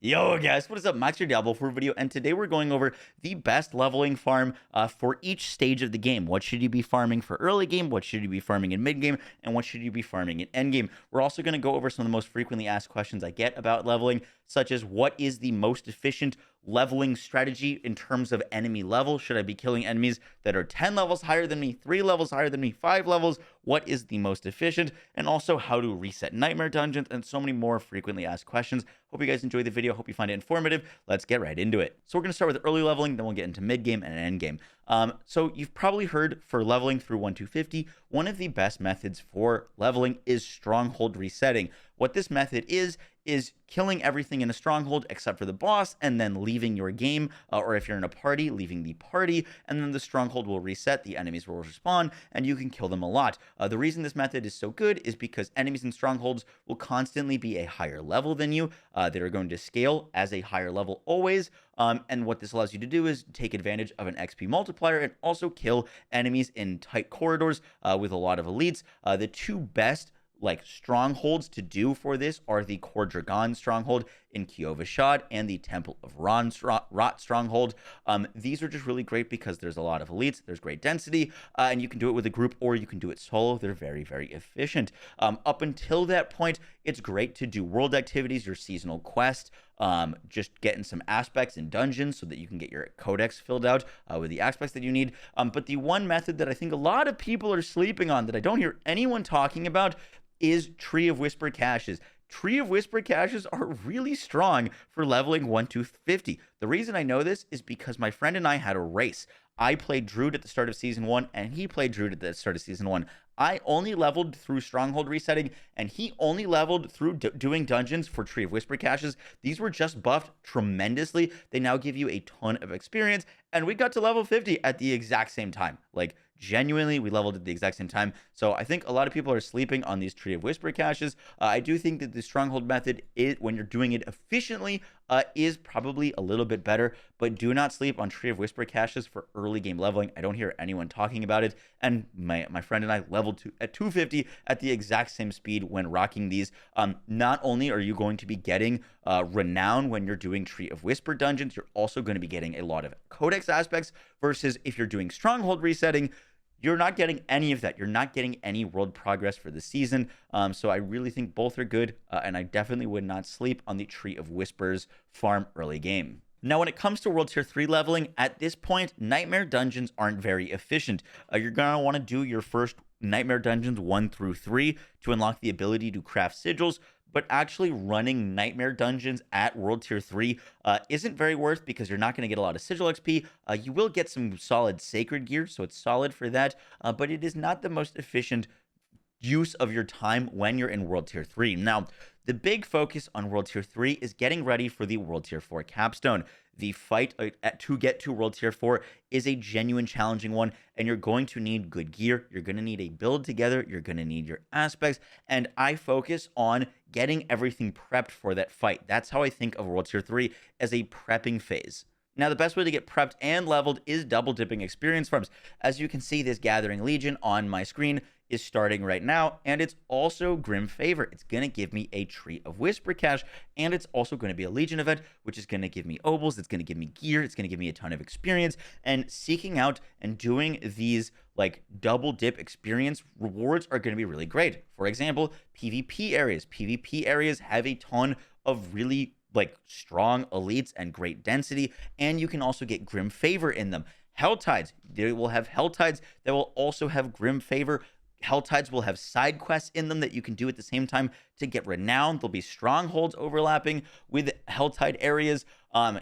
Yo guys, what is up? Max your Diablo for a video, and today we're going over the best leveling farm for each stage of the game. What should you be farming for early game? What should you be farming in mid game? And what should you be farming in end game? We're also going to go over some of the most frequently asked questions I get about leveling, such as what is the most efficient leveling strategy in terms of enemy level? Should I be killing enemies that are 10 levels higher than me, 3 levels higher than me, 5 levels? What is the most efficient? And also how to reset nightmare dungeons and so many more frequently asked questions. Hope you guys enjoyed the video. Hope you find it informative. Let's get right into it. So we're going to start with early leveling, then we'll get into mid game and end game. So you've probably heard for leveling through 1 to 50, one of the best methods for leveling is stronghold resetting. What this method is killing everything in a stronghold except for the boss and then leaving your game, or if you're in a party, leaving the party, and then the stronghold will reset, the enemies will respawn, and you can kill them a lot. The reason this method is so good is because enemies in strongholds will constantly be a higher level than you. They are going to scale as a higher level always, and what this allows you to do is take advantage of an XP multiplier and also kill enemies in tight corridors with a lot of elites. The two best strongholds to do for this are the Core Dragon stronghold in Kiovashad and the Temple of Rot stronghold. These are just really great because there's a lot of elites, there's great density, and you can do it with a group or you can do it solo. They're very, very efficient. Up until that point, it's great to do world activities, your seasonal quest, just getting some aspects in dungeons so that you can get your codex filled out with the aspects that you need. But the one method that I think a lot of people are sleeping on that I don't hear anyone talking about is Tree of Whisper caches. Tree of Whisper caches are really strong for leveling 1 to 50. The reason I know this is because my friend and I had a race. I played Druid at the start of Season 1, and he played Druid at the start of Season 1. I only leveled through Stronghold resetting, and he only leveled through doing dungeons for Tree of Whisper caches. These were just buffed tremendously. They now give you a ton of experience, and we got to level 50 at the exact same time. Genuinely, we leveled at the exact same time. So I think a lot of people are sleeping on these Tree of Whisper caches. I do think that the Stronghold method, when you're doing it efficiently, is probably a little bit better, but do not sleep on Tree of Whisper caches for early game leveling. I don't hear anyone talking about it, and my friend and I leveled at 250 at the exact same speed when rocking these. Not only are you going to be getting renown when you're doing Tree of Whisper dungeons, you're also going to be getting a lot of codex aspects, versus if you're doing Stronghold resetting, you're not getting any of that. You're not getting any world progress for the season. So I really think both are good, and I definitely would not sleep on the Tree of Whispers farm early game. Now, when it comes to World Tier 3 leveling, at this point, Nightmare Dungeons aren't very efficient. You're going to want to do your first Nightmare Dungeons 1 through 3 to unlock the ability to craft sigils, but actually running Nightmare Dungeons at World Tier 3 isn't very worth, because you're not going to get a lot of Sigil XP. You will get some solid Sacred gear, so it's solid for that, but it is not the most efficient use of your time when you're in World Tier 3. Now, the big focus on World Tier 3 is getting ready for the World Tier 4 capstone. The fight to get to World Tier 4 is a genuine challenging one, and you're going to need good gear. You're going to need a build together. You're going to need your aspects, and I focus on getting everything prepped for that fight. That's how I think of World Tier 3, as a prepping phase. Now, the best way to get prepped and leveled is double dipping experience farms. As you can see, this Gathering Legion on my screen is starting right now, and it's also Grim Favor. It's going to give me a Tree of Whisper cache, and it's also going to be a Legion event, which is going to give me obols, it's going to give me gear, it's going to give me a ton of experience, and seeking out and doing these double dip experience rewards are going to be really great. For example, PvP areas. PvP areas have a ton of really strong elites and great density, and you can also get Grim Favor in them. Helltides, they will have Helltides that will also have Grim Favor. Helltides will have side quests in them that you can do at the same time to get renown. There'll be strongholds overlapping with Helltide areas.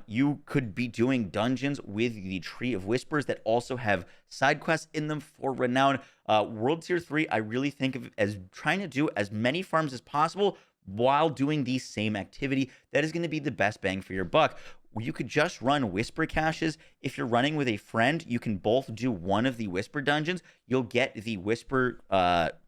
You could be doing dungeons with the Tree of Whispers that also have side quests in them for renown. World Tier 3, I really think of as trying to do as many farms as possible while doing the same activity. That is going to be the best bang for your buck. You could just run Whisper caches. If you're running with a friend, you can both do one of the Whisper dungeons. You'll get the Whisper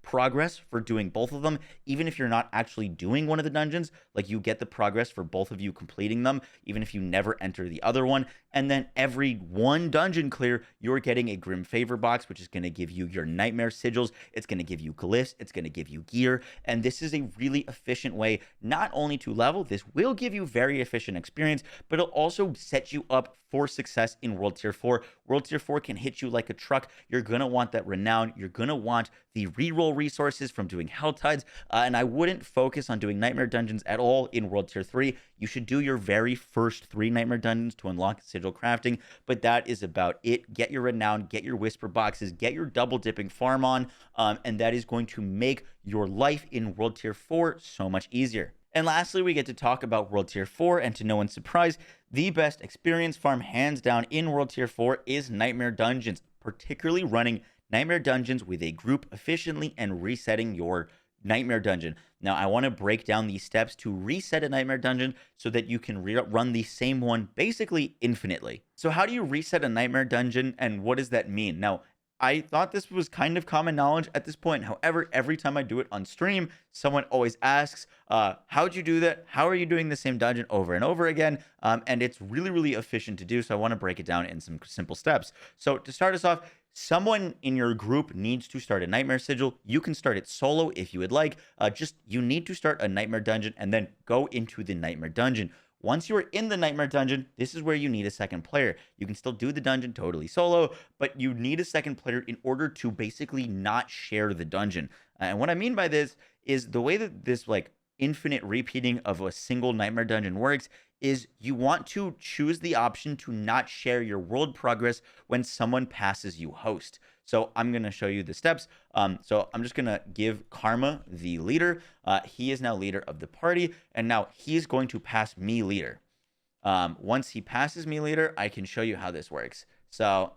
progress for doing both of them, even if you're not actually doing one of the dungeons. You get the progress for both of you completing them, even if you never enter the other one. And then every one dungeon clear, you're getting a Grim Favor box, which is going to give you your Nightmare Sigils. It's going to give you glyphs. It's going to give you gear. And this is a really efficient way not only to level, this will give you very efficient experience, but it'll also set you up for success in World Tier 4. World Tier 4 can hit you like a truck. You're going to want that renown. You're going to want the reroll resources from doing Hell Tides. And I wouldn't focus on doing Nightmare Dungeons at all in World Tier 3. You should do your very first 3 Nightmare Dungeons to unlock Sigil Crafting, but that is about it. Get your renown, get your Whisper Boxes, get your double dipping farm on, and that is going to make your life in World Tier 4 so much easier. And lastly, we get to talk about World Tier 4, and to no one's surprise, the best experience farm hands down in World Tier 4 is Nightmare Dungeons, particularly running Nightmare Dungeons with a group efficiently and resetting your Nightmare Dungeon. Now, I want to break down these steps to reset a Nightmare Dungeon so that you can run the same one basically infinitely. So how do you reset a Nightmare Dungeon, and what does that mean? Now, I thought this was kind of common knowledge at this point. However, every time I do it on stream, someone always asks, how'd you do that? How are you doing the same dungeon over and over again? And it's really, really efficient to do. So I want to break it down in some simple steps. So to start us off, someone in your group needs to start a Nightmare Sigil. You can start it solo if you would like. You need to start a Nightmare Dungeon and then go into the Nightmare Dungeon. Once you are in the Nightmare Dungeon, this is where you need a second player. You can still do the dungeon totally solo, but you need a second player in order to basically not share the dungeon. And what I mean by this is the way that this like infinite repeating of a single Nightmare Dungeon works is you want to choose the option to not share your world progress when someone passes you host. So I'm going to show you the steps. So I'm just going to give Karma the leader. He is now leader of the party, and now he's going to pass me leader. Once he passes me leader, I can show you how this works. So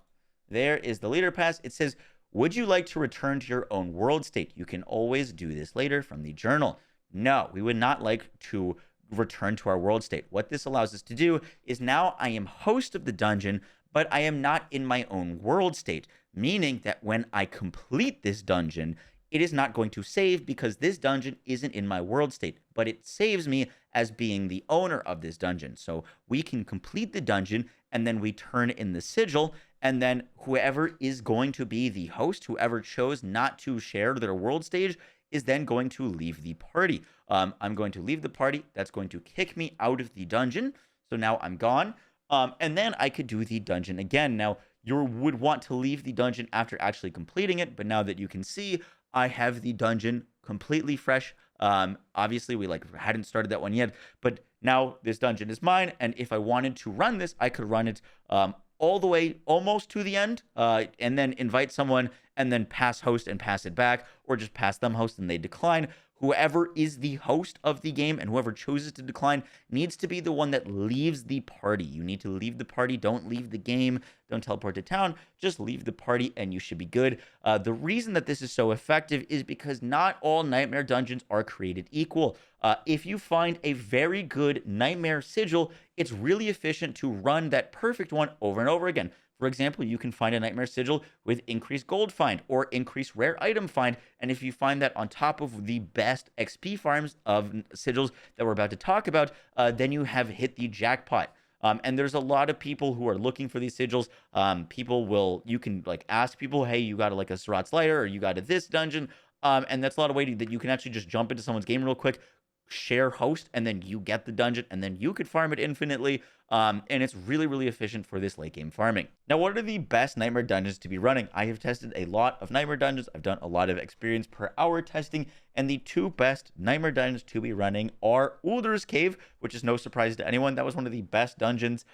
there is the leader pass. It says, would you like to return to your own world state? You can always do this later from the journal. No, we would not like to return to our world state. What this allows us to do is now I am host of the dungeon, but I am not in my own world state, meaning that when I complete this dungeon, it is not going to save because this dungeon isn't in my world state, but it saves me as being the owner of this dungeon. So we can complete the dungeon and then we turn in the sigil, and then whoever is going to be the host, whoever chose not to share their world stage, is then going to leave the party. I'm going to leave the party. That's going to kick me out of the dungeon. So now I'm gone. And then I could do the dungeon again. Now, you would want to leave the dungeon after actually completing it, but now that you can see, I have the dungeon completely fresh. Obviously, we hadn't started that one yet, but now this dungeon is mine, and if I wanted to run this, I could run it all the way almost to the end, and then invite someone, and then pass host and pass it back, or just pass them host and they decline. Whoever is the host of the game and whoever chooses to decline needs to be the one that leaves the party. You need to leave the party. Don't leave the game. Don't teleport to town. Just leave the party and you should be good. The reason that this is so effective is because not all Nightmare Dungeons are created equal. If you find a very good Nightmare Sigil, it's really efficient to run that perfect one over and over again. For example, you can find a Nightmare Sigil with increased gold find or increased rare item find. And if you find that on top of the best XP farms of sigils that we're about to talk about, then you have hit the jackpot. And there's a lot of people who are looking for these sigils. You can ask people, hey, you got a Surat's Lighter, or you got this dungeon. And that's a lot of way that you can actually just jump into someone's game real quick, share host, and then you get the dungeon, and then you could farm it infinitely. And it's really, really efficient for this late game farming. Now, what are the best Nightmare Dungeons to be running? I have tested a lot of Nightmare Dungeons. I've done a lot of experience per hour testing, and the 2 best Nightmare Dungeons to be running are Uldur's Cave, which is no surprise to anyone. That was one of the best dungeons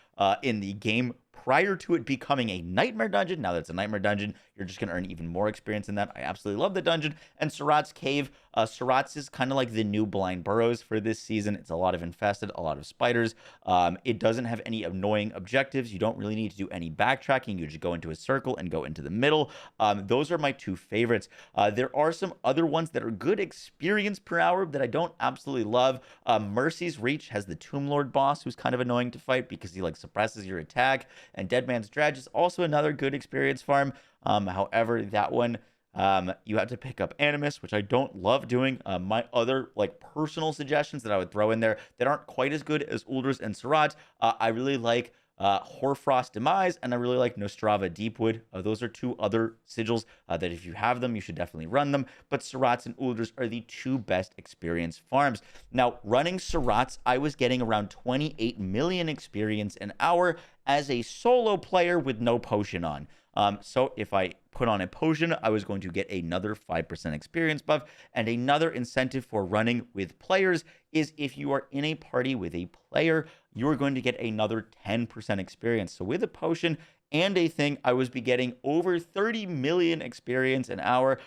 in the game prior to it becoming a Nightmare Dungeon. Now that it's a Nightmare Dungeon, you're just going to earn even more experience in that. I absolutely love the dungeon. And Surat's Cave. Surat's is kind of like the new Blind Burrows for this season. It's a lot of infested, a lot of spiders. It doesn't have any annoying objectives. You don't really need to do any backtracking. You just go into a circle and go into the middle. Those are my 2 favorites. There are some other ones that are good experience per hour that I don't absolutely love. Mercy's Reach has the Tomb Lord boss, who's kind of annoying to fight because he suppresses your attack. And Dead Man's Dredge is also another good experience farm. However, that one, you have to pick up Animus, which I don't love doing. My other personal suggestions that I would throw in there that aren't quite as good as Uldur's and Surat, I really like Hoarfrost Demise, and I really like Nostrava Deepwood. Those are two other sigils that if you have them, you should definitely run them. But Surats and Ulders are the two best experience farms. Now, running Surats, I was getting around 28 million experience an hour as a solo player with no potion on. So if I put on a potion, I was going to get another 5% experience buff. And another incentive for running with players is if you are in a party with a player, you're going to get another 10% experience. So with a potion and a thing, I was be getting over 30 million experience an hour,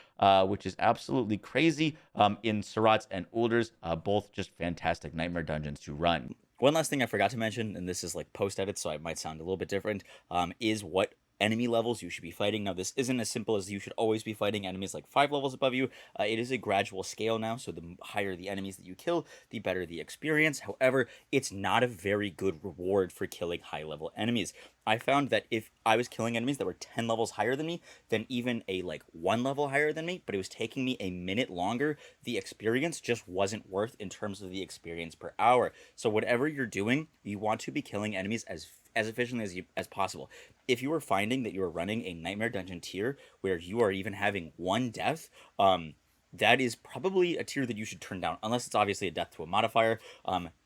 which is absolutely crazy in Surats and Ulders, both just fantastic nightmare dungeons to run. One last thing I forgot to mention, and this is like post edit, so it might sound a little bit different, is what enemy levels you should be fighting. Now, this isn't as simple as you should always be fighting enemies like 5 levels above you. It is a gradual scale now, so the higher the enemies that you kill, the better the experience. However, it's not a very good reward for killing high level enemies. I found that if I was killing enemies that were 10 levels higher than me, then even a like 1 level higher than me, but it was taking me a minute longer, the experience just wasn't worth in terms of the experience per hour. So whatever you're doing, you want to be killing enemies as efficiently as possible. If you are finding that you are running a nightmare dungeon tier where you are even having 1 death, that is probably a tier that you should turn down, unless it's obviously a death to a modifier.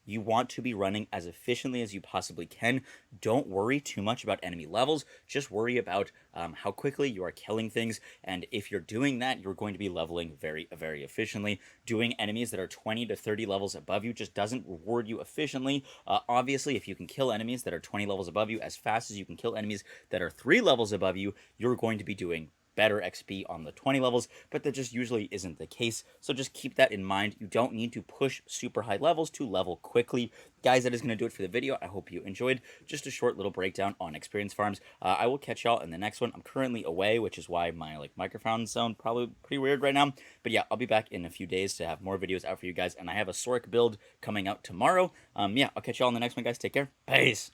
You want to be running as efficiently as you possibly can. Don't worry too much about enemy levels. Just worry about how quickly you are killing things. And if you're doing that, you're going to be leveling very, very efficiently. Doing enemies that are 20 to 30 levels above you just doesn't reward you efficiently. Obviously, if you can kill enemies that are 20 levels above you as fast as you can kill enemies that are 3 levels above you, you're going to be doing better XP on the 20 levels, but that just usually isn't the case. So just keep that in mind. You don't need to push super high levels to level quickly. Guys, that is going to do it for the video. I hope you enjoyed. Just a short little breakdown on experience farms. I will catch y'all in the next one. I'm currently away, which is why my microphone sound probably pretty weird right now. But yeah, I'll be back in a few days to have more videos out for you guys, and I have a Sork build coming out tomorrow. Yeah, I'll catch y'all in the next one, guys. Take care. Peace.